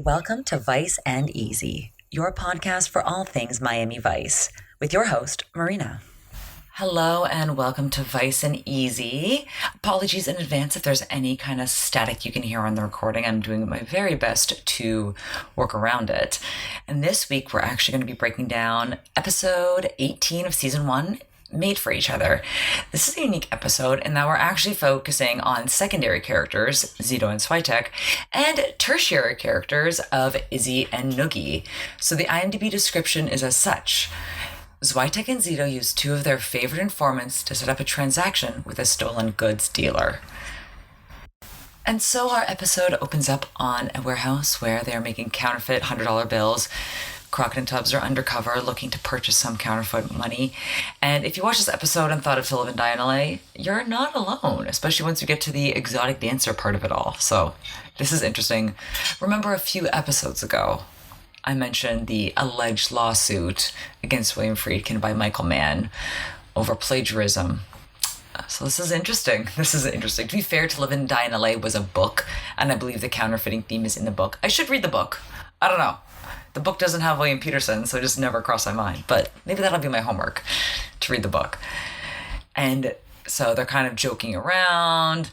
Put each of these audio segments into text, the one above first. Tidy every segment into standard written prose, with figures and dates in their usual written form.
Welcome to Vice and Easy, your podcast for all things Miami Vice, with your host, Marina. Hello and welcome to Vice and Easy. Apologies in advance if there's any kind of static you can hear on the recording. I'm doing my very best to work around it. And this week we're actually going to be breaking down episode 18 of season 1, Made for Each Other. This is a unique episode in that we're actually focusing on secondary characters, Zito and Zwitek, and tertiary characters of Izzy and Noogie. So the IMDb description is as such. Zwitek and Zito use two of their favorite informants to set up a transaction with a stolen goods dealer. And so our episode opens up on a warehouse where they're making counterfeit $100 bills. Crockett and Tubbs are undercover looking to purchase some counterfeit money. And if you watch this episode and thought of to live and die in LA, you're not alone, especially once you get to the exotic dancer part of it all. So this is interesting. Remember a few episodes ago, I mentioned the alleged lawsuit against William Friedkin by Michael Mann over plagiarism. So this is interesting. To be fair, To Live and Die in LA was a book, and I believe the counterfeiting theme is in the book. I should read the book. I don't know. The book doesn't have William Peterson, so it just never crossed my mind. But maybe that'll be my homework, to read the book. And so they're kind of joking around.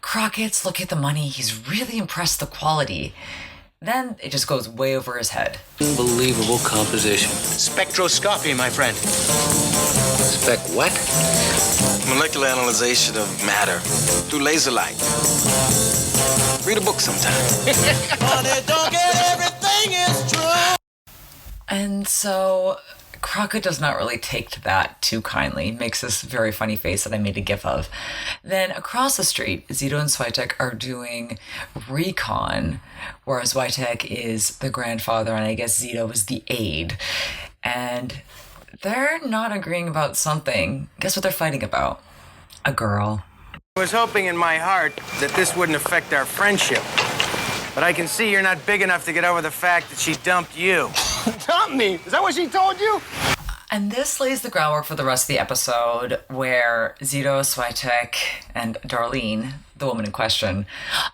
Crockett's looking at the money. He's really impressed with the quality. Then it just goes way over his head. Unbelievable composition. Spectroscopy, my friend. Spec what? Molecular analyzation of matter through laser light. Read a book sometime. Honey, don't get everything is true. And so Crockett does not really take to that too kindly. Makes this very funny face that I made a gif of. Then across the street, Zito and Zwitek are doing recon, whereas Zwitek is the grandfather and I guess Zito is the aide. And they're not agreeing about something. Guess what they're fighting about? A girl. I was hoping in my heart that this wouldn't affect our friendship. But I can see you're not big enough to get over the fact that she dumped you. Dump me? Is that what she told you? And this lays the groundwork for the rest of the episode, where Zito, Zwitek, and Darlene, the woman in question,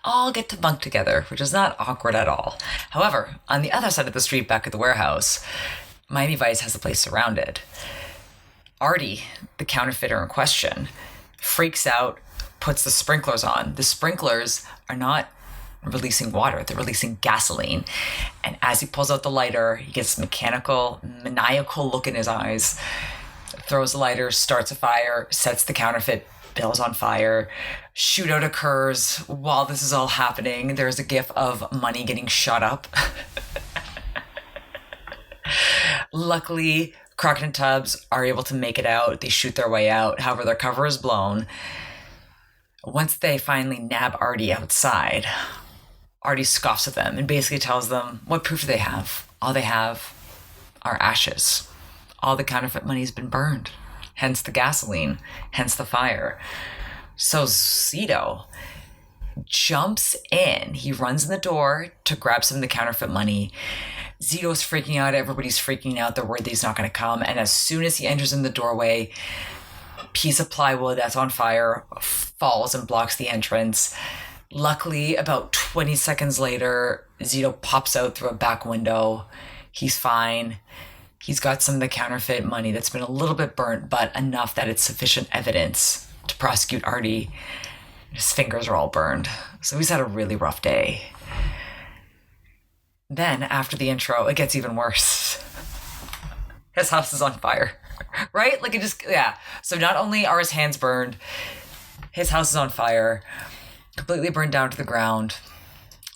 all get to bunk together, which is not awkward at all. However, on the other side of the street back at the warehouse, Miami Vice has the place surrounded. Artie, the counterfeiter in question, freaks out, puts the sprinklers on. The sprinklers are not releasing water, they're releasing gasoline. And as he pulls out the lighter, he gets maniacal look in his eyes, throws the lighter, starts a fire, sets the counterfeit bills on fire. Shootout occurs while this is all happening. There's a gif of money getting shot up. Luckily, Crockett and Tubbs are able to make it out. They shoot their way out. However, their cover is blown. Once they finally nab Artie outside, Artie scoffs at them and basically tells them, what proof do they have? All they have are ashes. All the counterfeit money's been burned. Hence the gasoline. Hence the fire. So Zito jumps in. He runs in the door to grab some of the counterfeit money. Zito's freaking out. Everybody's freaking out. They're worried that he's not going to come. And as soon as he enters in the doorway, a piece of plywood that's on fire falls and blocks the entrance. Luckily, about 20 seconds later, Zito pops out through a back window. He's fine. He's got some of the counterfeit money that's been a little bit burnt, but enough that it's sufficient evidence to prosecute Artie. His fingers are all burned. So he's had a really rough day. Then, after the intro, it gets even worse. His house is on fire. Right? So not only are his hands burned, his house is on fire, completely burned down to the ground.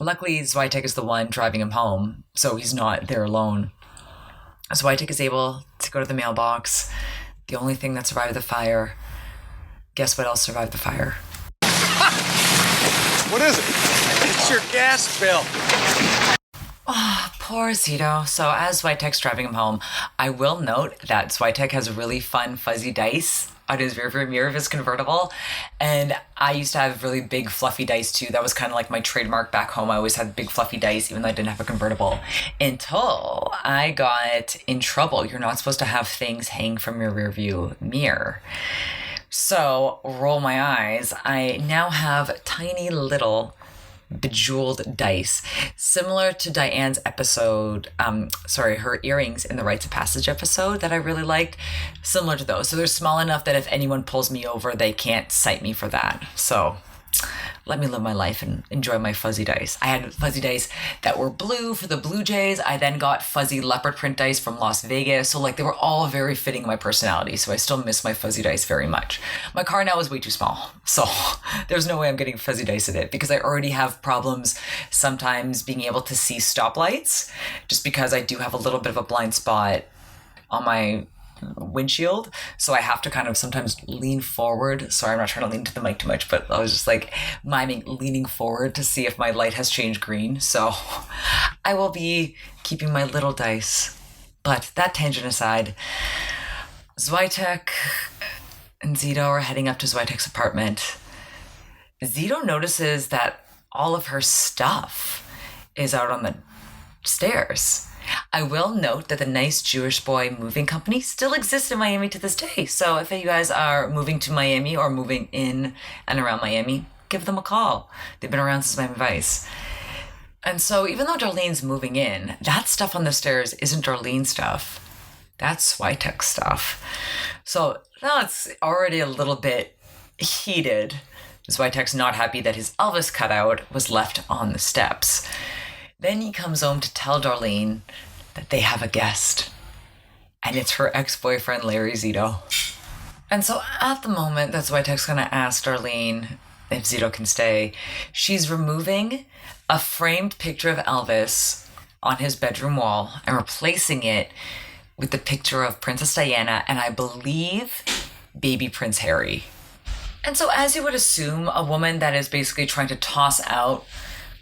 Luckily, Zwitek is the one driving him home, so he's not there alone. Zwitek is able to go to the mailbox. The only thing that survived the fire. Guess what else survived the fire? What is it? It's your gas bill. Oh, poor Zito. So as Zwitek's driving him home, I will note that Zwitek has really fun fuzzy dice on his rearview mirror of his convertible. And I used to have really big fluffy dice too. That was kind of like my trademark back home. I always had big fluffy dice even though I didn't have a convertible. Until I got in trouble. You're not supposed to have things hang from your rearview mirror. So, roll my eyes. I now have tiny little bejeweled dice, similar to Diane's episode, her earrings in the Rites of Passage episode that I really liked, similar to those. So they're small enough that if anyone pulls me over, they can't cite me for that. So let me live my life and enjoy my fuzzy dice. I had fuzzy dice that were blue for the Blue Jays. I then got fuzzy leopard print dice from Las Vegas. So they were all very fitting my personality. So I still miss my fuzzy dice very much. My car now is way too small. So there's no way I'm getting fuzzy dice in it because I already have problems sometimes being able to see stoplights just because I do have a little bit of a blind spot on my windshield, so I have to kind of sometimes lean forward. Sorry, I'm not trying to lean to the mic too much, but I was just miming leaning forward to see if my light has changed green. So I will be keeping my little dice. But that tangent aside, Zwitek and Zito are heading up to Zwitek's apartment. Zito notices that all of her stuff is out on the stairs. I will note that the Nice Jewish Boy Moving Company still exists in Miami to this day. So if you guys are moving to Miami or moving in and around Miami, give them a call. They've been around since Miami Vice. And so even though Darlene's moving in, that stuff on the stairs isn't Darlene's stuff. That's Zwitek's stuff. So now it's already a little bit heated. Zwitek's not happy that his Elvis cutout was left on the steps. Then he comes home to tell Darlene that they have a guest. And it's her ex-boyfriend, Larry Zito. And so at the moment that Zwitek's going to ask Darlene if Zito can stay, she's removing a framed picture of Elvis on his bedroom wall and replacing it with the picture of Princess Diana and I believe baby Prince Harry. And so as you would assume, a woman that is basically trying to toss out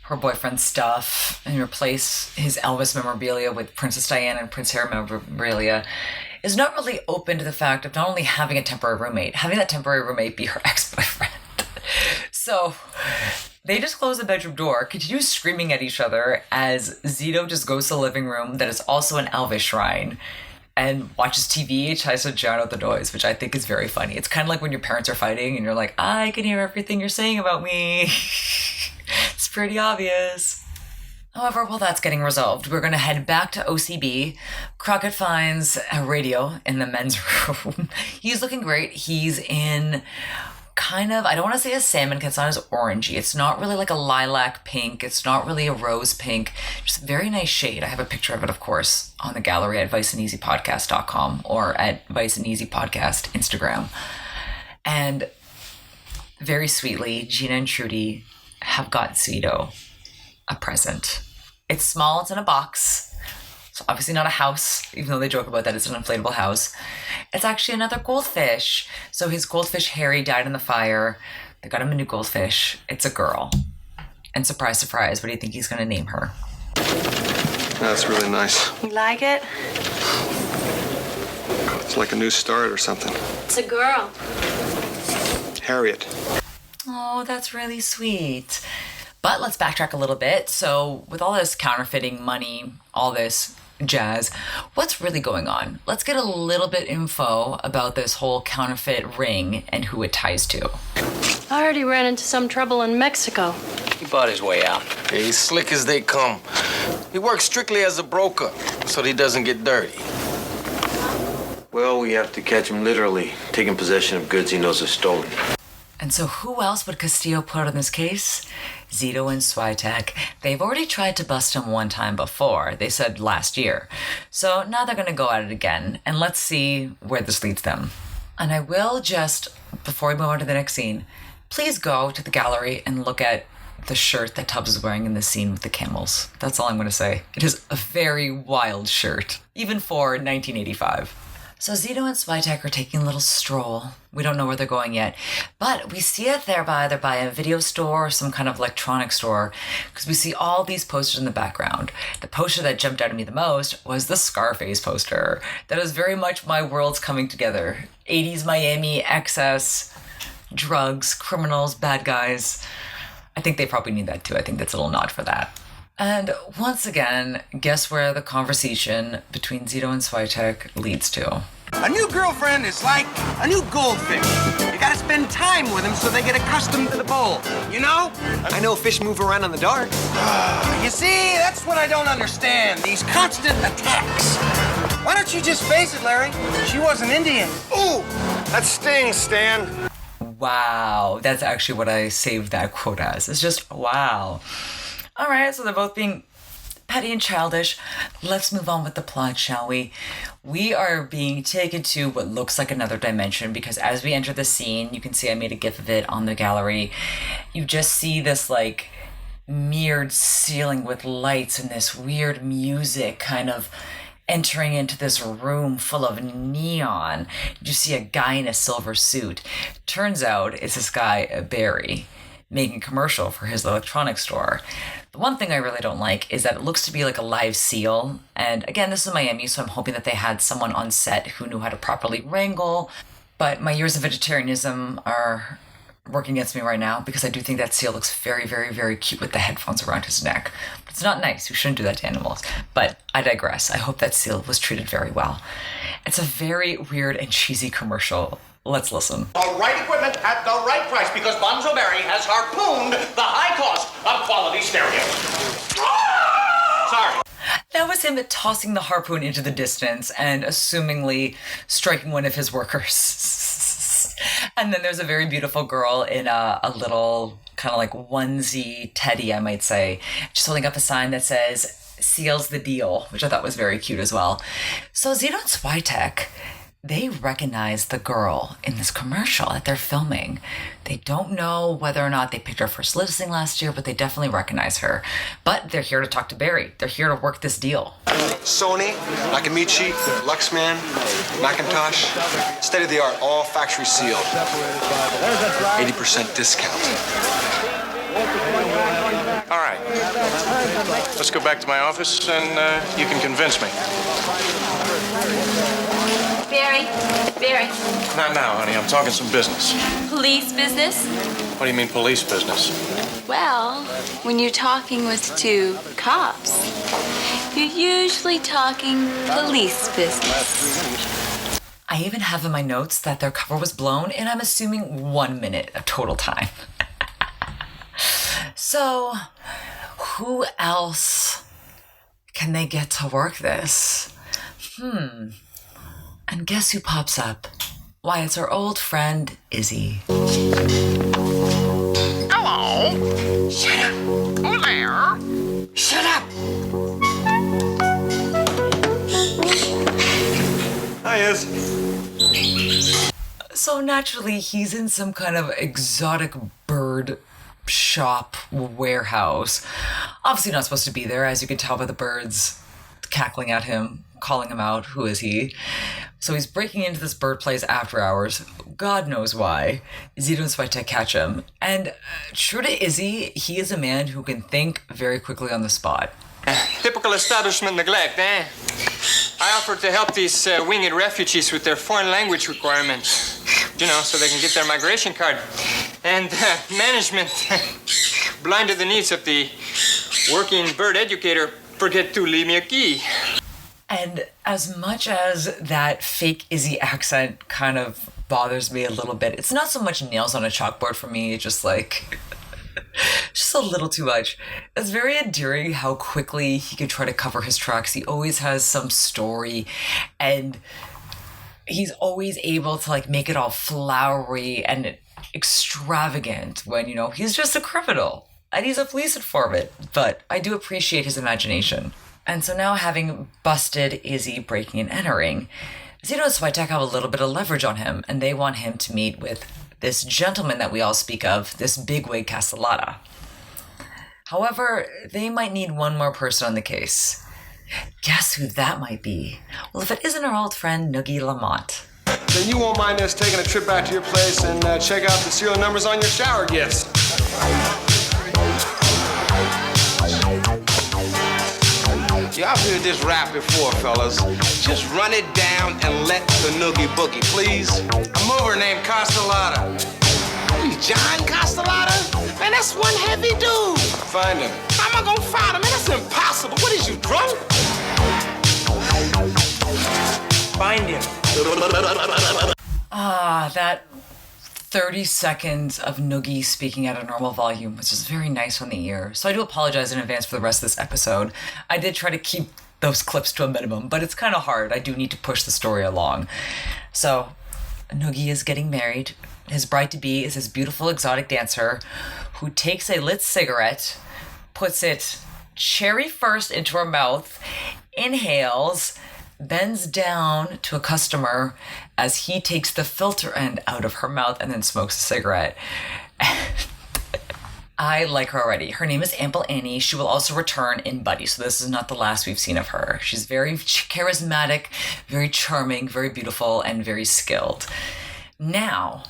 her boyfriend's stuff and replace his Elvis memorabilia with Princess Diana and Prince Harry memorabilia is not really open to the fact of not only having a temporary roommate, having that temporary roommate be her ex-boyfriend. So they just close the bedroom door, continue screaming at each other as Zito just goes to the living room that is also an Elvis shrine and watches TV, tries to drown out the noise, which I think is very funny. It's kind of like when your parents are fighting and you're like, I can hear everything you're saying about me. It's pretty obvious. However, while that's getting resolved, we're going to head back to OCB. Crockett finds a radio in the men's room. He's looking great. He's in kind of, I don't want to say a salmon because it's not as orangey. It's not really like a lilac pink. It's not really a rose pink. Just a very nice shade. I have a picture of it, of course, on the gallery at viceandeasypodcast.com or at Vice and Easy Podcast Instagram. And very sweetly, Gina and Trudy have got Zito a present. It's small, it's in a box. It's obviously not a house, even though they joke about that it's an inflatable house. It's actually another goldfish. So his goldfish Harry died in the fire. They got him a new goldfish. It's a girl. And surprise, surprise, what do you think he's going to name her? That's really nice. You like it? It's like a new start or something. It's a girl. Harriet. Oh, that's really sweet. But let's backtrack a little bit. So with all this counterfeiting money, all this jazz, what's really going on? Let's get a little bit info about this whole counterfeit ring and who it ties to. I heard he ran into some trouble in Mexico. He bought his way out. Yeah, he's slick as they come. He works strictly as a broker, so he doesn't get dirty. Well, we have to catch him literally, taking possession of goods he knows are stolen. And so who else would Castillo put on this case? Zito and Zwitek. They've already tried to bust him one time before. They said last year. So now they're going to go at it again. And let's see where this leads them. And I will just, before we move on to the next scene, please go to the gallery and look at the shirt that Tubbs is wearing in the scene with the camels. That's all I'm going to say. It is a very wild shirt, even for 1985. So Zito and Zwitek are taking a little stroll. We don't know where they're going yet, but we see it there by either by a video store or some kind of electronic store because we see all these posters in the background. The poster that jumped out at me the most was the Scarface poster. That is very much my worlds coming together. 80s Miami, excess, drugs, criminals, bad guys. I think they probably need that too. I think that's a little nod for that. And once again, guess where the conversation between Zito and Zwitek leads to? A new girlfriend is like a new goldfish. You gotta spend time with them so they get accustomed to the bowl. You know? I know fish move around in the dark. You see, that's what I don't understand. These constant attacks. Why don't you just face it, Larry? She was an Indian. Ooh, that stings, Stan. Wow, that's actually what I saved that quote as. It's just, wow. All right, so they're both being petty and childish. Let's move on with the plot, shall we? We are being taken to what looks like another dimension because as we enter the scene, you can see I made a gif of it on the gallery. You just see this like mirrored ceiling with lights and this weird music kind of entering into this room full of neon. You see a guy in a silver suit. Turns out it's this guy, Barry, making a commercial for his electronics store. The one thing I really don't like is that it looks to be like a live seal. And again, this is Miami, so I'm hoping that they had someone on set who knew how to properly wrangle. But my years of vegetarianism are working against me right now because I do think that seal looks very, very, very cute with the headphones around his neck. But it's not nice. We shouldn't do that to animals. But I digress. I hope that seal was treated very well. It's a very weird and cheesy commercial. Let's listen. The right equipment at the right price because Bonzo Barry has harpooned the high cost of quality stereo. Sorry. That was him tossing the harpoon into the distance and assumingly striking one of his workers. And then there's a very beautiful girl in a little kind of like onesie teddy, I might say. She's holding up a sign that says, "Seals the deal," which I thought was very cute as well. So Zito and Zwitek, they recognize the girl in this commercial that they're filming. They don't know whether or not they picked her first listing last year, but they definitely recognize her. But they're here to talk to Barry. They're here to work this deal. Sony, Nakamichi, Luxman, Macintosh, state of the art, all factory sealed. 80% discount. All right. Let's go back to my office and you can convince me. Barry. Not now, honey. I'm talking some business. Police business? What do you mean police business? Well, when you're talking with two cops, you're usually talking police business. I even have in my notes that their cover was blown, and I'm assuming 1 minute of total time. So, who else can they get to work this? And guess who pops up? Why, it's our old friend, Izzy. Hello. Shut up. Who there? Shut up! Hi, Iz. So naturally, he's in some kind of exotic bird shop warehouse. Obviously not supposed to be there, as you can tell by the birds cackling at him, calling him out. Who is he? So he's breaking into this bird place after hours. God knows why. Zito and Zwitek catch him. And true to Izzy, he is a man who can think very quickly on the spot. Typical establishment neglect, eh? I offered to help these winged refugees with their foreign language requirements. You know, so they can get their migration card. And management, blind to the needs of the working bird educator, forget to leave me a key. And as much as that fake Izzy accent kind of bothers me a little bit, it's not so much nails on a chalkboard for me, just like, just a little too much. It's very endearing how quickly he can try to cover his tracks. He always has some story, and he's always able to like make it all flowery and extravagant when, you know, he's just a criminal and he's a police informant. But I do appreciate his imagination. And so now, having busted Izzy breaking and entering, Zito and Zwitek have a little bit of leverage on him, and they want him to meet with this gentleman that we all speak of, this bigwig Costellada. However, they might need one more person on the case. Guess who that might be? Well, if it isn't our old friend Noogie Lamont. Then you won't mind us taking a trip back to your place and check out the serial numbers on your shower gifts. Y'all heard this rap before, fellas. Just run it down and let the noogie boogie, please. A mover named Costellada. You John Costellada? Man, that's one heavy dude. Find him. I'm am I gonna find him? Man, that's impossible. What is you, drunk? Find him. That 30 seconds of Noogie speaking at a normal volume was just very nice on the ear. So I do apologize in advance for the rest of this episode. I did try to keep those clips to a minimum, but it's kind of hard. I do need to push the story along. So Noogie is getting married. His bride-to-be is this beautiful exotic dancer who takes a lit cigarette, puts it cherry first into her mouth, inhales, bends down to a customer as he takes the filter end out of her mouth and then smokes a cigarette. I like her already. Her name is Ample Annie. She will also return in Buddy, so this is not the last we've seen of her. She's very charismatic, very charming, very beautiful, and very skilled. Now,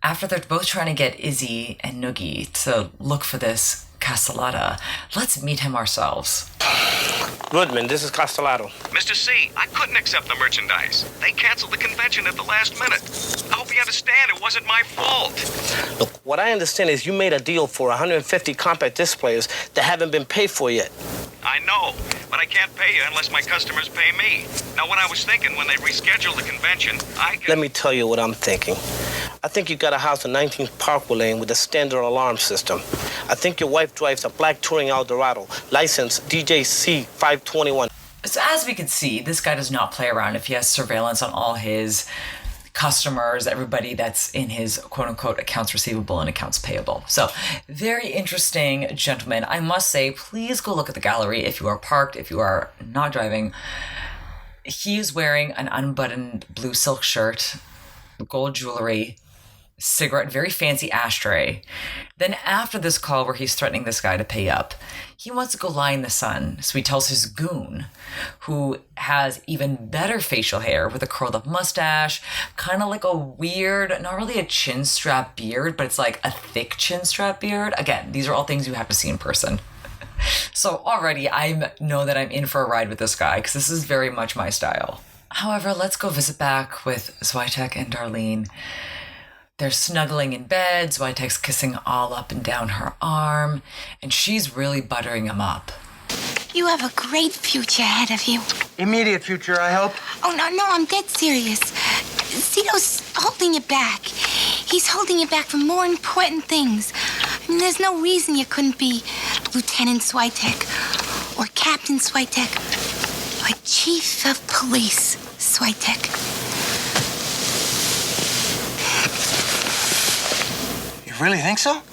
after they're both trying to get Izzy and Noogie to look for this Costellada, let's meet him ourselves. Goodman, this is Costellada. Mr. C, I couldn't accept the merchandise. They canceled the convention at the last minute. I hope you understand it wasn't my fault. Look, what I understand is you made a deal for 150 compact displays that haven't been paid for yet. I know, but I can't pay you unless my customers pay me. Now, what I was thinking when they rescheduled the convention, Let me tell you what I'm thinking. I think you got a house in 19th Parkway Lane with a standard alarm system. I think your wife drives a black Touring Eldorado, license DJC 521. So as we can see, this guy does not play around if he has surveillance on all his customers, everybody that's in his quote-unquote accounts receivable and accounts payable. So very interesting gentleman. I must say, please go look at the gallery if you are parked, if you are not driving. He is wearing an unbuttoned blue silk shirt, gold jewelry, cigarette, very fancy ashtray. Then after this call where he's threatening this guy to pay up, he wants to go lie in the sun. So he tells his goon, who has even better facial hair with a curled up mustache, kind of like a weird, not really a chin strap beard, but it's like a thick chin strap beard. Again, these are all things you have to see in person. So already I know that I'm in for a ride with this guy because this is very much my style. However, let's go visit back with Zwitek and Darlene. They're snuggling in bed, Zwitek's kissing all up and down her arm, and she's really buttering him up. You have a great future ahead of you. Immediate future, I hope. Oh, no, I'm dead serious. Zito's holding you back. He's holding you back from more important things. I mean, there's no reason you couldn't be Lieutenant Zwitek, or Captain Zwitek, or Chief of Police Zwitek. You really think so?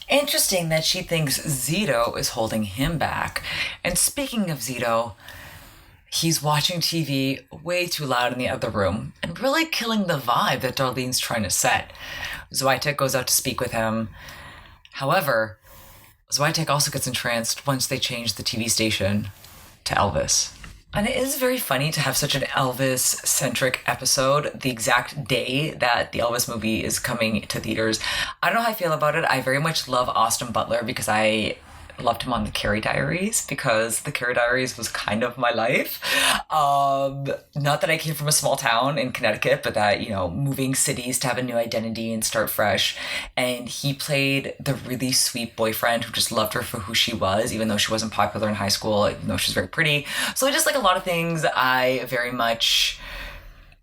Interesting that she thinks Zito is holding him back. And speaking of Zito, he's watching TV way too loud in the other room and really killing the vibe that Darlene's trying to set. Zwitek goes out to speak with him. However, Zwitek also gets entranced once they change the TV station to Elvis. And it is very funny to have such an Elvis-centric episode the exact day that the Elvis movie is coming to theaters. I don't know how I feel about it. I very much love Austin Butler because I loved him on the Carrie Diaries, because the Carrie Diaries was kind of my life. Not that I came from a small town in Connecticut, but that, moving cities to have a new identity and start fresh. And he played the really sweet boyfriend who just loved her for who she was, even though she wasn't popular in high school, even though she was very pretty. So just like a lot of things I very much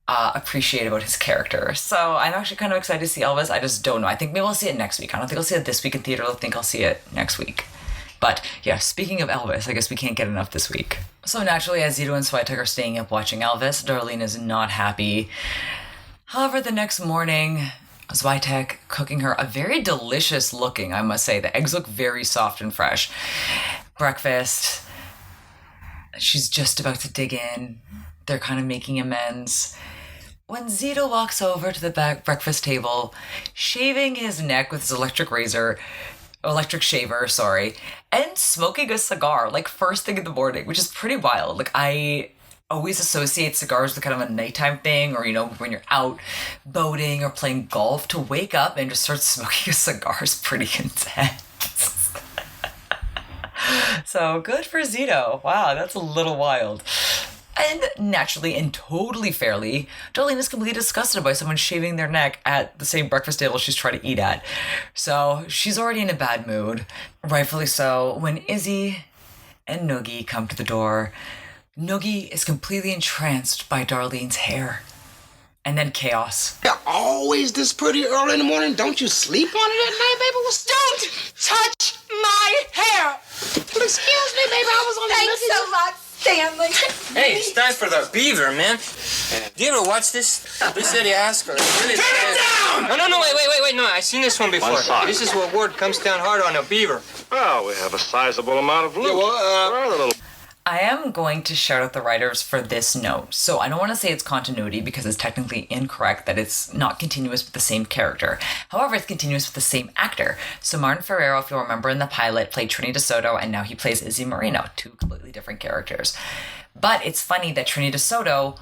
appreciate about his character. So I'm actually kind of excited to see Elvis. I just don't know. I think maybe I'll see it next week. I don't think I'll see it this week in theater. I think I'll see it next week. But yeah, speaking of Elvis, I guess we can't get enough this week. So naturally, as Zito and Zwitek are staying up watching Elvis, Darlene is not happy. However, the next morning, Zwitek cooking her a very delicious looking, I must say. The eggs look very soft and fresh. Breakfast. She's just about to dig in. They're kind of making amends. When Zito walks over to the back breakfast table, shaving his neck with his electric shaver, and smoking a cigar, like first thing in the morning, which is pretty wild. Like, I always associate cigars with kind of a nighttime thing, or, when you're out boating or playing golf, to wake up and just start smoking a cigar is pretty intense. So good for Zito. Wow, that's a little wild. And naturally and totally fairly, Darlene is completely disgusted by someone shaving their neck at the same breakfast table she's trying to eat at. So she's already in a bad mood, rightfully so. When Izzy and Noogie come to the door, Noogie is completely entranced by Darlene's hair. And then chaos. You're always this pretty early in the morning. Don't you sleep on it at night, baby? Don't touch my hair! Well, excuse me, baby. I was only Thanks a lot, Stanley. Hey, it's time for the beaver, man. Do you ever watch this? They said you ask her. Really Turn it down! No, wait. No, I've seen this one before. One side. This is where word comes down hard on a beaver. Well, we have a sizable amount of loot. Rather little. I am going to shout out the writers for this note. So I don't want to say it's continuity because it's technically incorrect that it's not continuous with the same character. However, it's continuous with the same actor. So Martin Ferrero, if you'll remember in the pilot, played Trini DeSoto, and now he plays Izzy Marino, two completely different characters. But it's funny that Trini DeSoto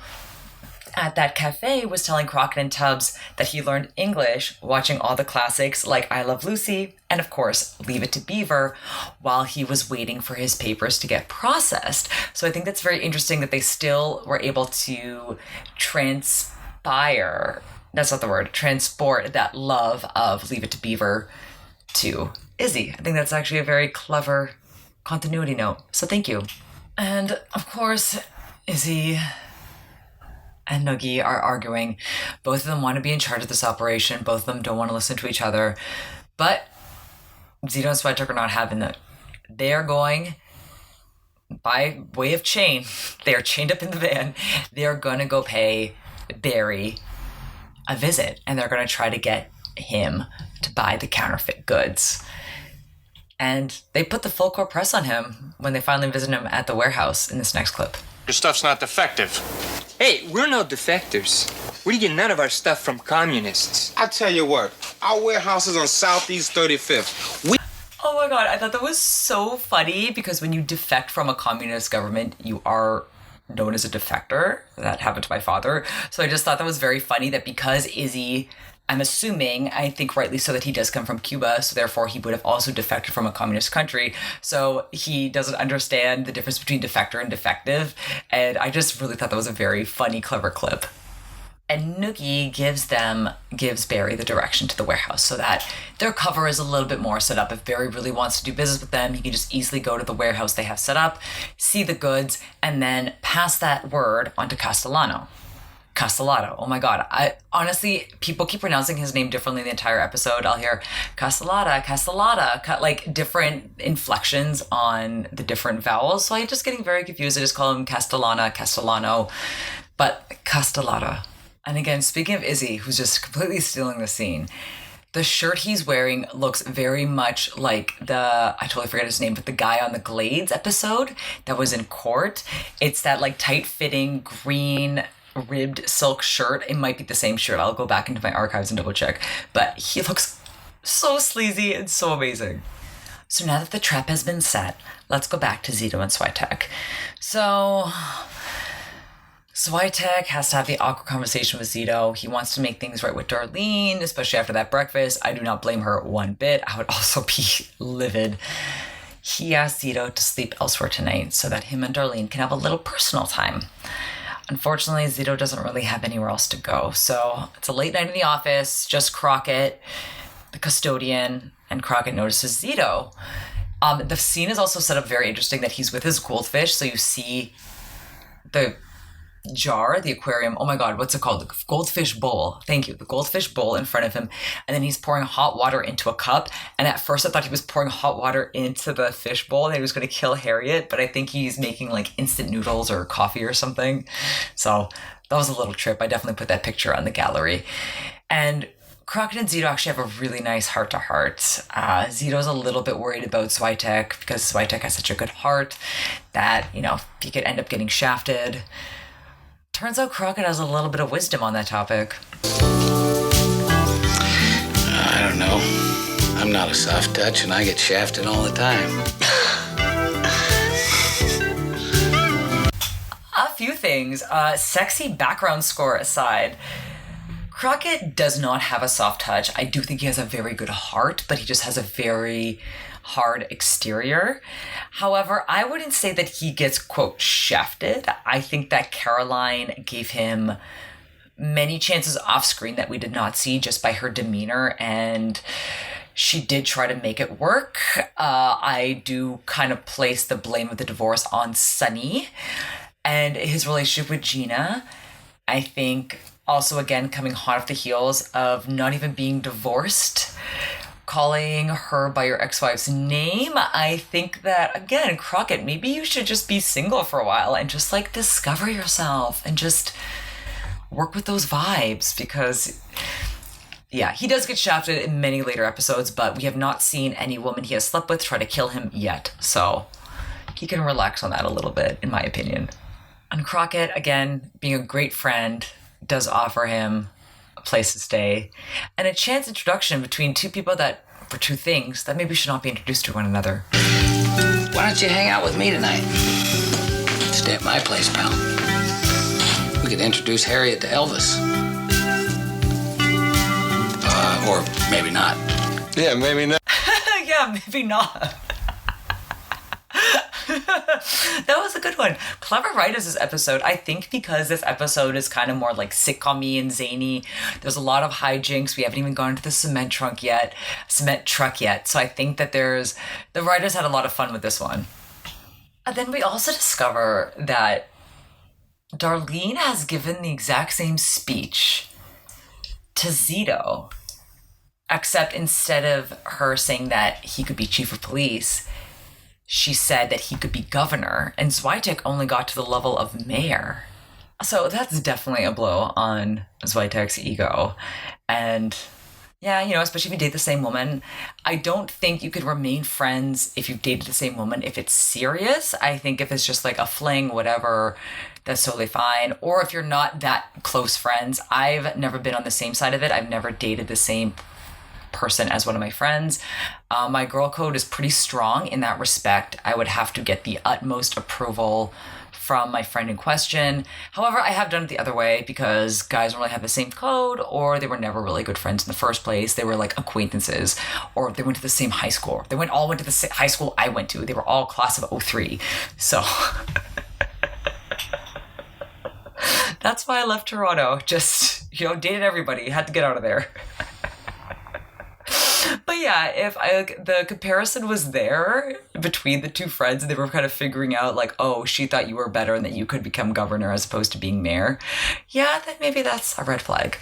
at that cafe was telling Crockett and Tubbs that he learned English watching all the classics like I Love Lucy and, of course, Leave It to Beaver while he was waiting for his papers to get processed. So I think that's very interesting that they still were able to transport that love of Leave It to Beaver to Izzy. I think that's actually a very clever continuity note. So thank you. And, of course, Izzy and Noogie are arguing. Both of them want to be in charge of this operation. Both of them don't want to listen to each other. But Zito and Zwitek are not having it. They are going, by way of chain, they are chained up in the van. They are going to go pay Barry a visit. And they're going to try to get him to buy the counterfeit goods. And they put the full court press on him when they finally visit him at the warehouse in this next clip. Your stuff's not defective. Hey, we're no defectors. We get none of our stuff from communists. I tell you what, our warehouse is on Southeast 35th. Oh my god, I thought that was so funny because when you defect from a communist government, you are known as a defector. That happened to my father. So I just thought that was very funny that because Izzy, I'm assuming, I think rightly so, that he does come from Cuba, so therefore he would have also defected from a communist country. So he doesn't understand the difference between defector and defective. And I just really thought that was a very funny, clever clip. And Noogie gives Barry the direction to the warehouse so that their cover is a little bit more set up. If Barry really wants to do business with them, he can just easily go to the warehouse they have set up, see the goods, and then pass that word on to Costellada. Oh my god. Honestly, people keep pronouncing his name differently the entire episode. I'll hear Costellada, like different inflections on the different vowels. So I'm just getting very confused. I just call him Castellano, but Costellada. And again, speaking of Izzy, who's just completely stealing the scene, the shirt he's wearing looks very much like I totally forget his name, but the guy on the Glades episode that was in court. It's that like tight-fitting green ribbed silk shirt. It might be the same shirt. I'll go back into my archives and double check. But he looks so sleazy and so amazing. So now that the trap has been set, let's go back to Zito and Zwitek. So Zwitek has to have the awkward conversation with Zito. He wants to make things right with Darlene, especially after that breakfast. I do not blame her one bit. I would also be livid. He asked Zito to sleep elsewhere tonight so that him and Darlene can have a little personal time. Unfortunately, Zito doesn't really have anywhere else to go. So it's a late night in the office, just Crockett, the custodian, and Crockett notices Zito. The scene is also set up very interesting that he's with his goldfish. So you see the jar, the aquarium, oh my god, what's it called? The goldfish bowl. Thank you. The goldfish bowl in front of him. And then he's pouring hot water into a cup. And at first I thought he was pouring hot water into the fish bowl and he was going to kill Harriet, but I think he's making like instant noodles or coffee or something. So that was a little trip. I definitely put that picture on the gallery. And Crockett and Zito actually have a really nice heart-to-heart. Zito's a little bit worried about Zwitek because Zwitek has such a good heart that, he could end up getting shafted. Turns out Crockett has a little bit of wisdom on that topic. I don't know. I'm not a soft touch and I get shafted all the time. A few things. Sexy background score aside, Crockett does not have a soft touch. I do think he has a very good heart, but he just has a very hard exterior. However, I wouldn't say that he gets, quote, shafted. I think that Caroline gave him many chances off screen that we did not see just by her demeanor, and she did try to make it work. I do kind of place the blame of the divorce on Sonny and his relationship with Gina. I think also, again, coming hot off the heels of not even being divorced, calling her by your ex-wife's name. I think that, again, Crockett, maybe you should just be single for a while and just like discover yourself and just work with those vibes, because yeah, he does get shafted in many later episodes, but we have not seen any woman he has slept with try to kill him yet. So he can relax on that a little bit, in my opinion. And Crockett, again, being a great friend, does offer him a place to stay and a chance introduction between two people that, for two things, that maybe should not be introduced to one another. Why don't you hang out with me tonight? Stay at my place, pal. We could introduce Harriet to Elvis. Or maybe not. Yeah, maybe not. Yeah, maybe not. That was a good one. Clever writers this episode. I think because this episode is kind of more like sitcom-y and zany. There's a lot of hijinks. We haven't even gone to the cement truck yet. So I think that the writers had a lot of fun with this one. And then we also discover that Darlene has given the exact same speech to Zito, except instead of her saying that he could be chief of police, she said that he could be governor, and Zwitek only got to the level of mayor. So that's definitely a blow on Zwitek's ego. And yeah, especially if you date the same woman, I don't think you could remain friends if you've dated the same woman if it's serious. I think if it's just like a fling, whatever, that's totally fine. Or if you're not that close friends. I've never been on the same side of it. I've never dated the same person as one of my friends. My girl code is pretty strong in that respect. I would have to get the utmost approval from my friend in question. However, I have done it the other way because guys don't really have the same code, or they were never really good friends in the first place. They were like acquaintances, or they went to the same high school. They all went to the high school I went to. They were all class of 03. So that's why I left Toronto. Just, dated everybody. Had to get out of there. But yeah, if the comparison was there between the two friends and they were kind of figuring out like, oh, she thought you were better and that you could become governor as opposed to being mayor, yeah, then maybe that's a red flag.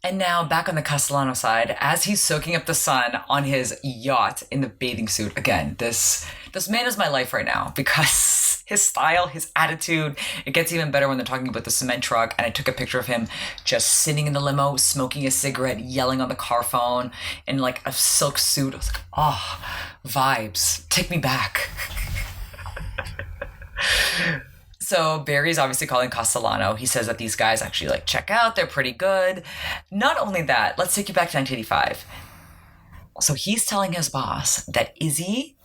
And now back on the Costellada side, as he's soaking up the sun on his yacht in the bathing suit. Again, this man is my life right now because his style, his attitude, it gets even better when they're talking about the cement truck. And I took a picture of him just sitting in the limo, smoking a cigarette, yelling on the car phone in like a silk suit. I was like, oh, vibes, take me back. So Barry's obviously calling Costellada. He says that these guys actually check out. They're pretty good. Not only that, let's take you back to 1985. So he's telling his boss that Izzy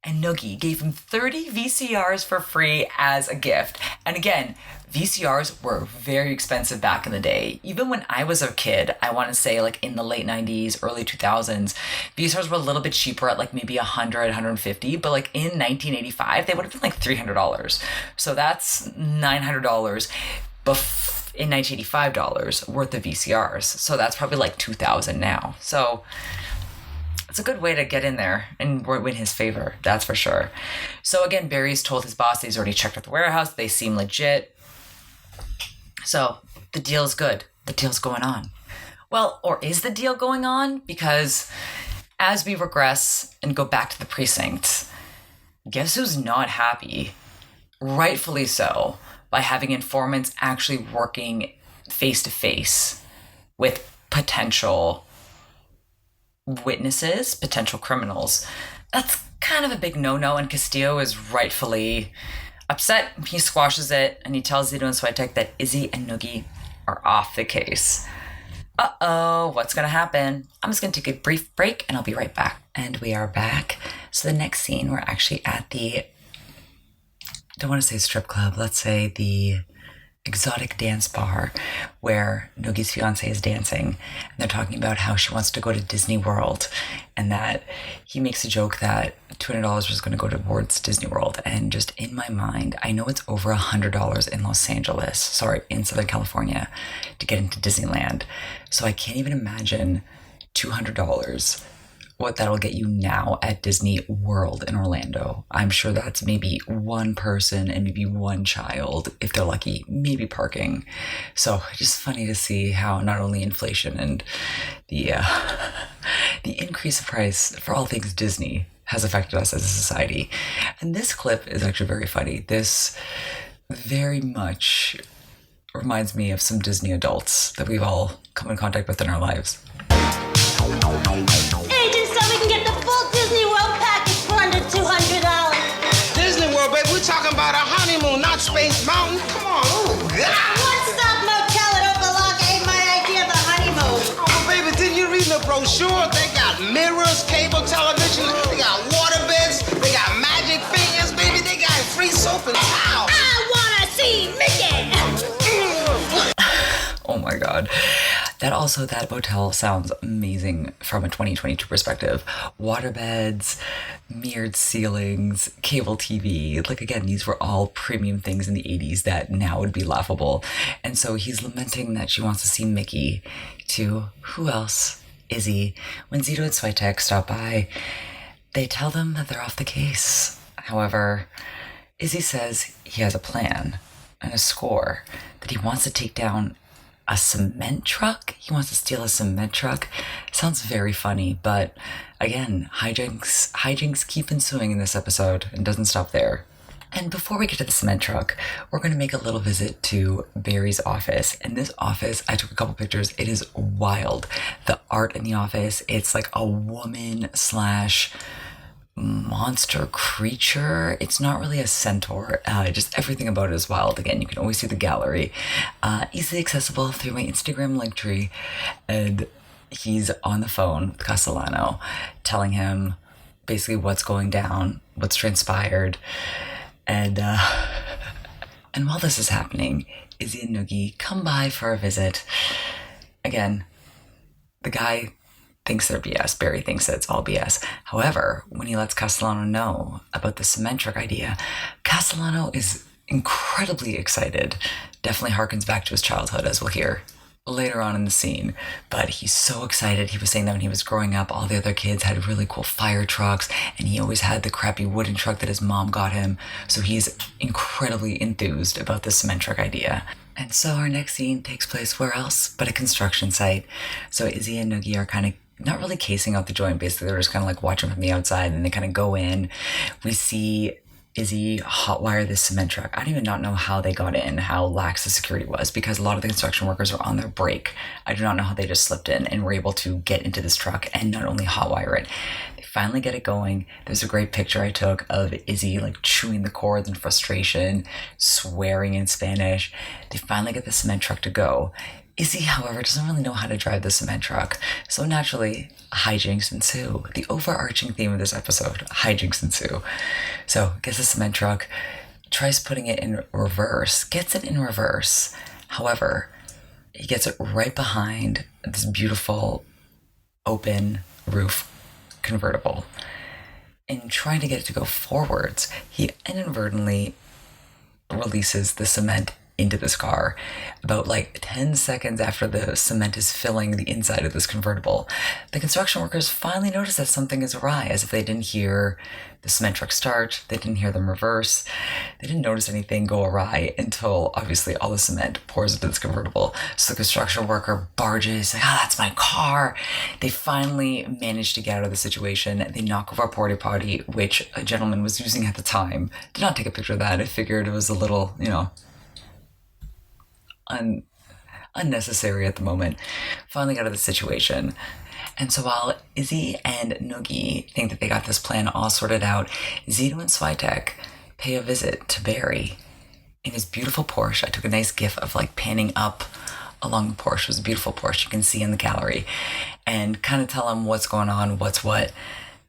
and Noogie gave him 30 VCRs for free as a gift. And again, VCRs were very expensive back in the day. Even when I was a kid, I want to say in the late 90s, early 2000s, VCRs were a little bit cheaper at maybe $100, $150. But in 1985, they would have been $300. So that's $900 in 1985 dollars worth of VCRs. So that's probably $2,000 now. So it's a good way to get in there and win his favor, that's for sure. So again, Barry's told his boss that he's already checked out the warehouse. They seem legit. So the deal is good. The deal's going on. Well, or is the deal going on? Because as we regress and go back to the precinct, guess who's not happy? Rightfully so, by having informants actually working face-to-face with potential witnesses, potential criminals. That's kind of a big no-no, and Castillo is rightfully upset. He squashes it, and he tells Zito and Zwitek that Izzy and Noogie are off the case. Uh-oh, what's going to happen? I'm just going to take a brief break, and I'll be right back. And we are back. So the next scene, we're actually at the, I don't want to say strip club, let's say the exotic dance bar where Noogie's fiance is dancing. And they're talking about how she wants to go to Disney World and that he makes a joke that $200 was going to go towards Disney World. And just in my mind, I know it's over $100 in Southern California to get into Disneyland. So I can't even imagine $200 what that'll get you now at Disney World in Orlando. I'm sure that's maybe one person and maybe one child, if they're lucky, maybe parking. So just funny to see how not only inflation and the increase of price for all things Disney has affected us as a society. And this clip is actually very funny. This very much reminds me of some Disney adults that we've all come in contact with in our lives. Agent said we can get the full Disney World package for under $200. Disney World, baby, we're talking about a honeymoon, not Space Mountain. Come on, oh, God. One-stop motel at Overlock ain't my idea of a honeymoon. Oh, well, baby, didn't you read the brochure? They got mirrors, cable television, they got water beds, they got magic fingers, baby, they got free soap and towels. I wanna see Mickey. Oh my God. That motel sounds amazing from a 2022 perspective. Waterbeds, mirrored ceilings, cable TV. Like, again, these were all premium things in the 80s that now would be laughable. And so he's lamenting that she wants to see Mickey to, who else? Izzy. When Zito and Zwitek stop by, they tell them that they're off the case. However, Izzy says he has a plan and a score, that he wants to take down a cement truck? He wants to steal a cement truck? Sounds very funny, but again, hijinks keep ensuing in this episode and doesn't stop there. And before we get to the cement truck, we're going to make a little visit to Barry's office. In this office, I took a couple pictures. It is wild. The art in the office, it's like a woman / monster creature. It's not really a centaur. Just everything about it is wild. Again, you can always see the gallery. Easily accessible through my Instagram link tree. And he's on the phone with Costellada, telling him basically what's going down, what's transpired. And while this is happening, Izzy and Noogie come by for a visit. Again, the guy thinks they're BS. Barry thinks that it's all BS. However, when he lets Costellada know about the cement truck idea, Costellada is incredibly excited. Definitely harkens back to his childhood, as we'll hear later on in the scene. But he's so excited. He was saying that when he was growing up, all the other kids had really cool fire trucks, and he always had the crappy wooden truck that his mom got him. So he's incredibly enthused about the cement truck idea. And so our next scene takes place where else but a construction site. So Izzy and Noogie are kind of not really casing out the joint. Basically, they're just kind of like watching from the outside, and they kind of go in. We see Izzy hotwire this cement truck. I don't even not know how they got in, how lax the security was, because a lot of the construction workers were on their break. I do not know how they just slipped in and were able to get into this truck and not only hotwire it. They finally get it going. There's a great picture I took of Izzy like chewing the cords in frustration, swearing in Spanish. They finally get the cement truck to go. Izzy, however, doesn't really know how to drive the cement truck. So naturally, hijinks ensue. The overarching theme of this episode, hijinks ensue. So, gets the cement truck, tries putting it in reverse, gets it in reverse. However, he gets it right behind this beautiful open roof convertible. In trying to get it to go forwards, he inadvertently releases the cement into this car about like 10 seconds after the cement is filling the inside of this convertible. The construction workers finally notice that something is awry, as if they didn't hear the cement truck start, they didn't hear them reverse, they didn't notice anything go awry until obviously all the cement pours into this convertible. So the construction worker barges, like, that's my car. They finally manage to get out of the situation. They knock over a porta potty, which a gentleman was using at the time. Did not take a picture of that. I figured it was a little, unnecessary at the moment. Finally got out of the situation. And so while Izzy and Noogie think that they got this plan all sorted out, Zito and Zwitek pay a visit to Barry in his beautiful Porsche. I took a nice gif of like panning up along the Porsche. It was a beautiful Porsche you can see in the gallery, and kind of tell him what's going on, what's what.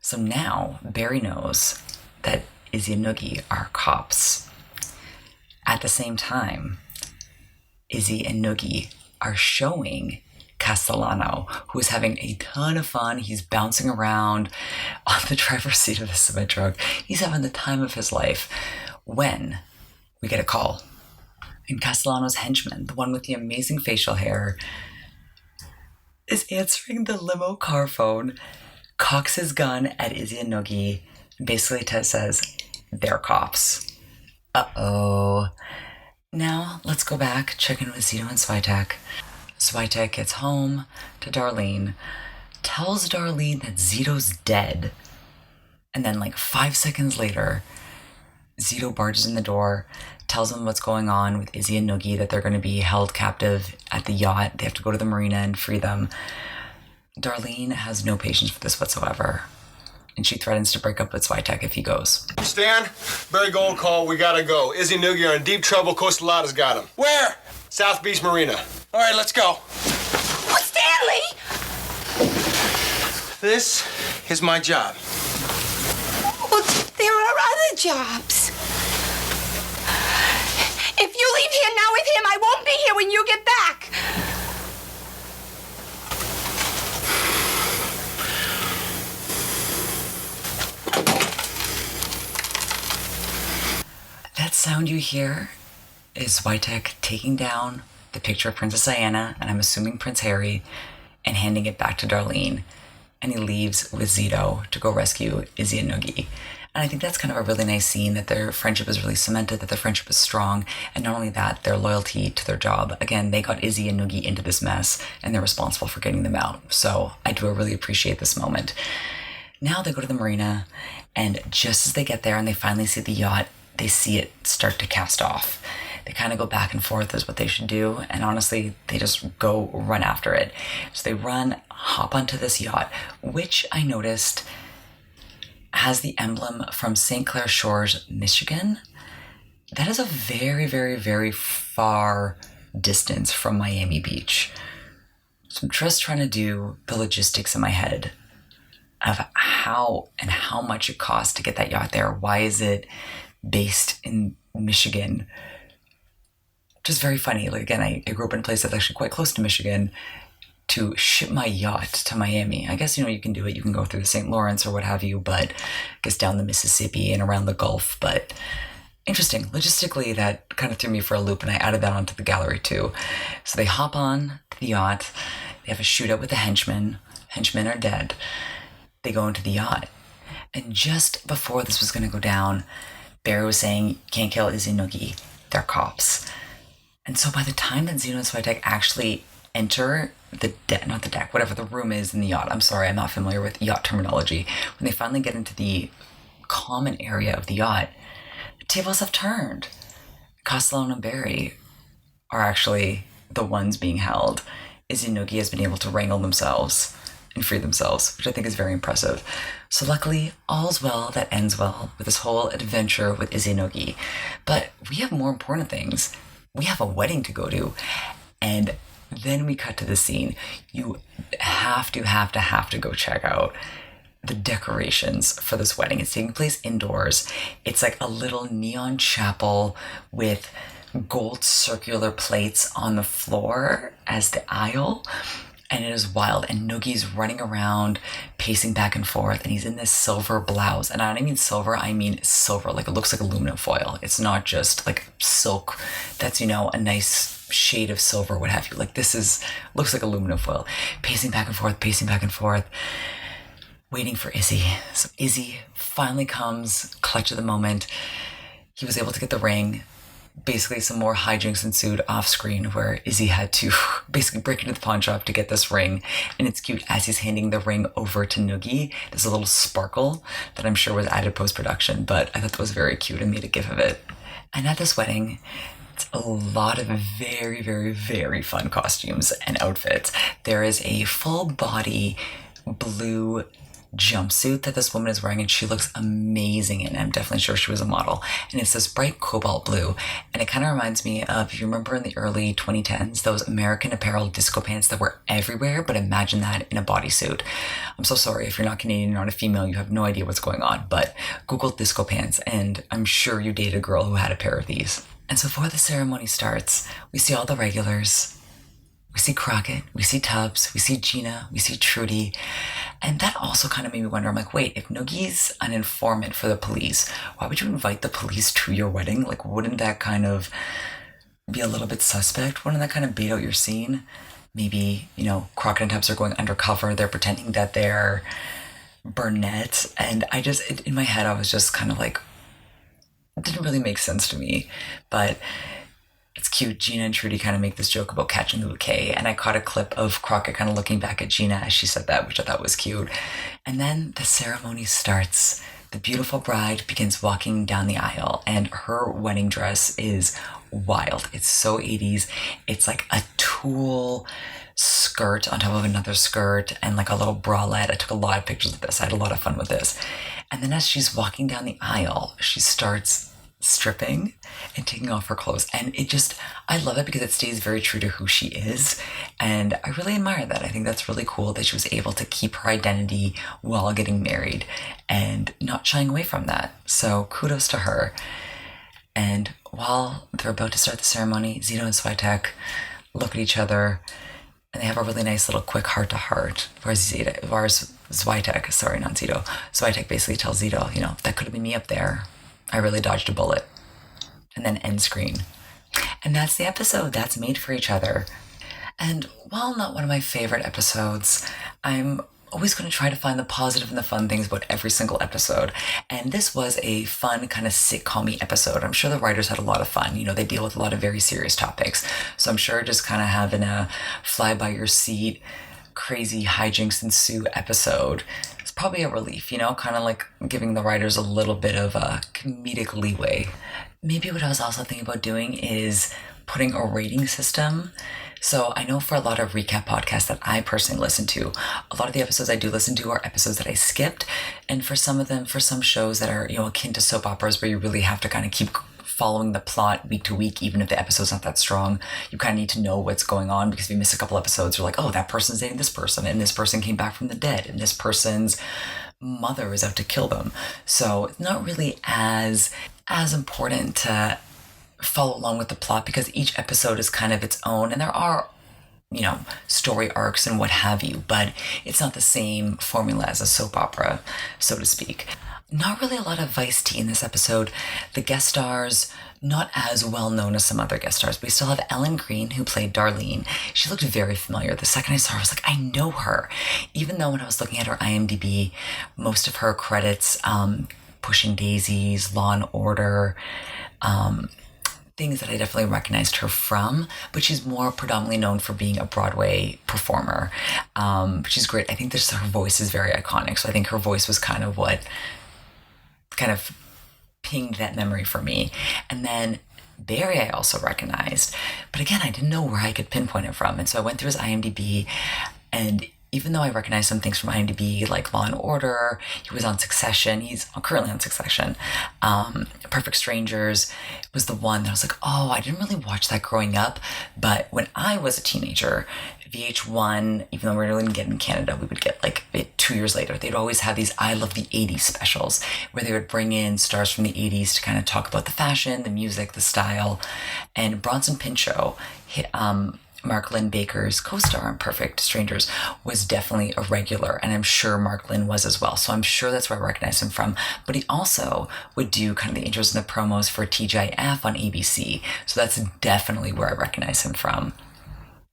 So now Barry knows that Izzy and Noogie are cops. At the same time, Izzy and Noogie are showing Castellano, who is having a ton of fun. He's bouncing around on the driver's seat of the cement truck. He's having the time of his life when we get a call. And Castellano's henchman, the one with the amazing facial hair, is answering the limo car phone, cocks his gun at Izzy and Noogie, and basically says, they're cops. Uh-oh. Now, let's go back, check in with Zito and Zwitek. Zwitek gets home to Darlene, tells Darlene that Zito's dead, and then 5 seconds later, Zito barges in the door, tells them what's going on with Izzy and Noogie, that they're going to be held captive at the yacht. They have to go to the marina and free them. Darlene has no patience for this whatsoever, and she threatens to break up with Zwitek if he goes. Stan, Barry Gold call, we gotta go. Izzy and Noogie are in deep trouble. Costellada's got him. Where? South Beach Marina. All right, let's go. Oh, Stanley! This is my job. Well, there are other jobs. If you leave here now with him, I won't be here when you get back. That sound you hear is Zwitek taking down the picture of Princess Diana, and I'm assuming Prince Harry, and handing it back to Darlene. And he leaves with Zito to go rescue Izzy and Noogie. And I think that's kind of a really nice scene, that their friendship is really cemented, that their friendship is strong, and not only that, their loyalty to their job. Again, they got Izzy and Noogie into this mess, and they're responsible for getting them out. So I do really appreciate this moment. Now they go to the marina, and just as they get there and they finally see the yacht, they see it start to cast off. They kind of go back and forth as what they should do, and honestly, they just go run after it. So they run, hop onto this yacht, which I noticed has the emblem from St. Clair Shores, Michigan. That is a very, very, very far distance from Miami Beach. So I'm just trying to do the logistics in my head of how and how much it costs to get that yacht there. Why is it based in Michigan? Just very funny. Again, I grew up in a place that's actually quite close to Michigan. To ship my yacht to Miami, I guess, you can do it. You can go through the St. Lawrence or what have you, but I guess down the Mississippi and around the Gulf. But interesting. Logistically, that kind of threw me for a loop, and I added that onto the gallery too. So they hop on to the yacht. They have a shootout with the henchmen. Henchmen are dead. They go into the yacht. And just before this was going to go down, Barry was saying, can't kill Izzy and Noogie. They're cops. And so by the time that Zito and Zwitek actually enter the deck, whatever the room is in the yacht. I'm sorry, I'm not familiar with yacht terminology. When they finally get into the common area of the yacht, the tables have turned. Costellada and Barry are actually the ones being held. Izzy and Noogie has been able to wrangle themselves and free themselves, which I think is very impressive. So luckily, all's well that ends well with this whole adventure with Izzy and Noogie. But we have more important things. We have a wedding to go to, and then we cut to the scene. You have to go check out the decorations for this wedding. It's taking place indoors. It's like a little neon chapel with gold circular plates on the floor as the aisle. And it is wild. And Noogie's running around, pacing back and forth, and he's in this silver blouse. And I don't mean silver, I mean silver. Like, it looks like aluminum foil. It's not just like silk that's, a nice shade of silver, what have you. Like, looks like aluminum foil. Pacing back and forth, waiting for Izzy. So Izzy finally comes, clutch of the moment. He was able to get the ring. Basically, some more hijinks ensued off screen where Izzy had to basically break into the pawn shop to get this ring. And it's cute as he's handing the ring over to Noogie. There's a little sparkle that I'm sure was added post-production, but I thought that was very cute and made a gif of it. And at this wedding, it's a lot of very, very, very fun costumes and outfits. There is a full body blue jumpsuit that this woman is wearing, and she looks amazing in it. I'm definitely sure she was a model. And it's this bright cobalt blue. And it kind of reminds me of, if you remember in the early 2010s, those American Apparel disco pants that were everywhere, but imagine that in a bodysuit. I'm so sorry if you're not Canadian, you're not a female, you have no idea what's going on, but Google disco pants, and I'm sure you dated a girl who had a pair of these. And so before the ceremony starts, we see all the regulars. We see Crockett, we see Tubbs, we see Gina, we see Trudy. And that also kind of made me wonder, I'm like, wait, if Noogie's an informant for the police, why would you invite the police to your wedding? Like, wouldn't that kind of be a little bit suspect? Wouldn't that kind of bait out your scene? Maybe, Crockett and Tubbs are going undercover. They're pretending that they're Burnett. And in my head, I was just kind of like, it didn't really make sense to me. But it's cute. Gina and Trudy kind of make this joke about catching the bouquet. And I caught a clip of Crockett kind of looking back at Gina as she said that, which I thought was cute. And then the ceremony starts. The beautiful bride begins walking down the aisle, and her wedding dress is wild. It's so 80s. It's like a tulle skirt on top of another skirt and like a little bralette. I took a lot of pictures of this. I had a lot of fun with this. And then as she's walking down the aisle, she starts stripping and taking off her clothes. And I love it because it stays very true to who she is. And I really admire that. I think that's really cool that she was able to keep her identity while getting married and not shying away from that. So kudos to her. And while they're about to start the ceremony, Zito and Zwitek look at each other and they have a really nice little quick heart-to-heart. Whereas Zwitek, sorry, not Zito. Zwitek basically tells Zito, that could have been me up there. I really dodged a bullet. And then end screen. And that's the episode. That's Made for Each Other. And while not one of my favorite episodes, I'm always going to try to find the positive and the fun things about every single episode. And this was a fun kind of sitcom-y episode. I'm sure the writers had a lot of fun. They deal with a lot of very serious topics. So I'm sure just kind of having a fly-by-your-seat, crazy hijinks ensue episode is probably a relief, kind of like giving the writers a little bit of a comedic leeway. Maybe what I was also thinking about doing is putting a rating system. So I know for a lot of recap podcasts that I personally listen to, a lot of the episodes I do listen to are episodes that I skipped. And for some of them, for some shows that are, akin to soap operas where you really have to kind of keep following the plot week to week, even if the episode's not that strong, you kind of need to know what's going on, because if you miss a couple episodes, you're like, oh, that person's dating this person, and this person came back from the dead, and this person's mother is out to kill them. So it's not really as important to follow along with the plot, because each episode is kind of its own, and there are story arcs and what have you, but it's not the same formula as a soap opera, so to speak. Not really a lot of Vice tea in this episode. The guest stars, not as well known as some other guest stars. We still have Ellen Greene, who played Darlene. She looked very familiar. The second I saw her, I was like, I know her. Even though when I was looking at her IMDb, most of her credits, Pushing Daisies, Law and Order, things that I definitely recognized her from, but she's more predominantly known for being a Broadway performer. She's great. I think her voice is very iconic, so I think her voice was kind of what kind of pinged that memory for me. And then Barry I also recognized, but again, I didn't know where I could pinpoint it from. And so I went through his IMDb, and even though I recognize some things from IMDb, like Law and Order, he was on Succession, he's currently on Succession, Perfect Strangers was the one that I was like, oh, I didn't really watch that growing up, but when I was a teenager, VH1, even though we didn't get in Canada, we would get like it 2 years later. They'd always have these I Love the 80s specials where they would bring in stars from the 80s to kind of talk about the fashion, the music, the style. And Bronson Pinchot, Mark-Linn Baker's co-star on Perfect Strangers, was definitely a regular, and I'm sure Mark-Linn was as well. So I'm sure that's where I recognize him from. But he also would do kind of the intros and the promos for TGIF on ABC. So that's definitely where I recognize him from.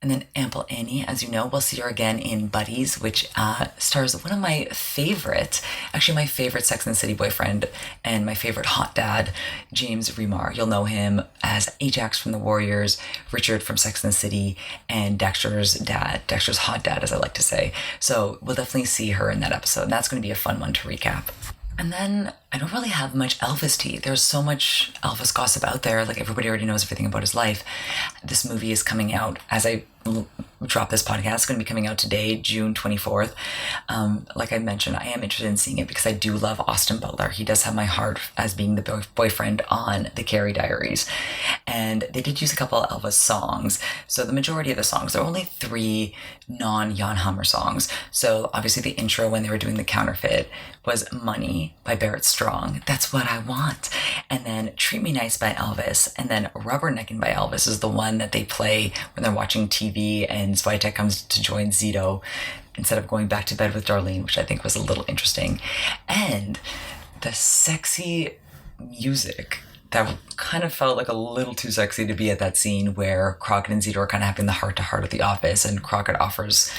And then Ample Annie, as you know, we'll see her again in Buddies, which stars one of my favorite Sex and the City boyfriend and my favorite hot dad, James Remar. You'll know him as Ajax from The Warriors, Richard from Sex and the City, and Dexter's hot dad, as I like to say. So we'll definitely see her in that episode, and that's going to be a fun one to recap. And then I don't really have much Elvis tea. There's so much Elvis gossip out there. Like, everybody already knows everything about his life. This movie is coming out as I drop this podcast. It's going to be coming out today, June 24th. Like I mentioned, I am interested in seeing it because I do love Austin Butler. He does have my heart as being the boyfriend on The Carrie Diaries. And they did use a couple of Elvis songs. So the majority of the songs, there are only 3 non-Jan Hammer songs. So obviously the intro when they were doing the counterfeit was Money by Barrett Strong. That's what I want. And then Treat Me Nice by Elvis. And then Rubbernecking by Elvis is the one that they play when they're watching TV and Zwitek comes to join Zito instead of going back to bed with Darlene, which I think was a little interesting. And the sexy music that kind of felt like a little too sexy to be at that scene where Crockett and Zito are kind of having the heart-to-heart at the office, and Crockett offers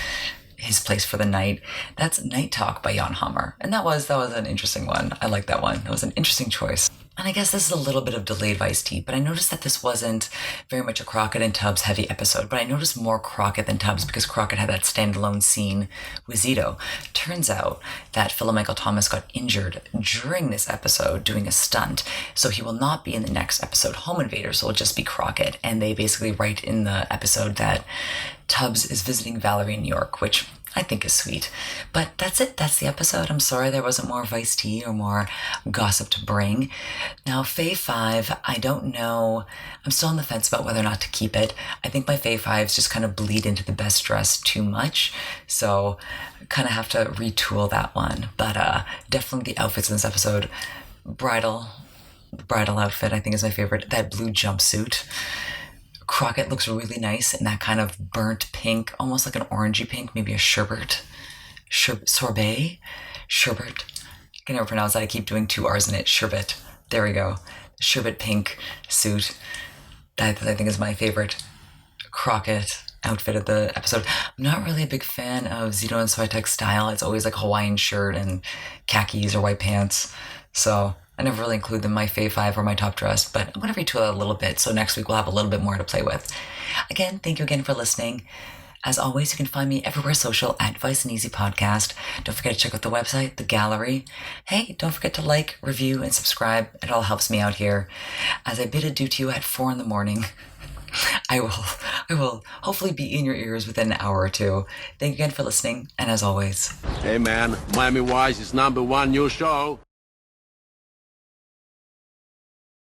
his place for the night. That's Night Talk by Jan Hammer. And that was an interesting one. I like that one. That was an interesting choice. And I guess this is a little bit of delayed Vice tea, but I noticed that this wasn't very much a Crockett and Tubbs heavy episode, but I noticed more Crockett than Tubbs because Crockett had that standalone scene with Zito. Turns out that Philip Michael Thomas got injured during this episode doing a stunt, so he will not be in the next episode, Home Invaders, so it'll just be Crockett. And they basically write in the episode that Tubbs is visiting Valerie in New York, which I think is sweet. But that's it. That's the episode. I'm sorry there wasn't more Vice tea or more gossip to bring. Now, Fave 5, I don't know. I'm still on the fence about whether or not to keep it. I think my Fave 5s just kind of bleed into the best dress too much. So kind of have to retool that one. But definitely the outfits in this episode. Bridal outfit, I think, is my favorite. That blue jumpsuit. Crockett looks really nice in that kind of burnt pink, almost like an orangey pink, maybe a sherbet. I can never pronounce that. I keep doing 2 R's in it. Sherbet. There we go. Sherbet pink suit. That I think is my favorite Crockett outfit of the episode. I'm not really a big fan of Zito and Zwitek's style. It's always like Hawaiian shirt and khakis or white pants. So I never really include them in my Fave 5 or my top dress, but I'm going to retool that a little bit, so next week we'll have a little bit more to play with. Again, thank you again for listening. As always, you can find me everywhere social at Vice and Easy Podcast. Don't forget to check out the website, the gallery. Hey, don't forget to like, review, and subscribe. It all helps me out here. As I bid adieu to you at 4 a.m, I will hopefully be in your ears within an hour or two. Thank you again for listening, and as always. Hey man, Miami Wise is #1 new show.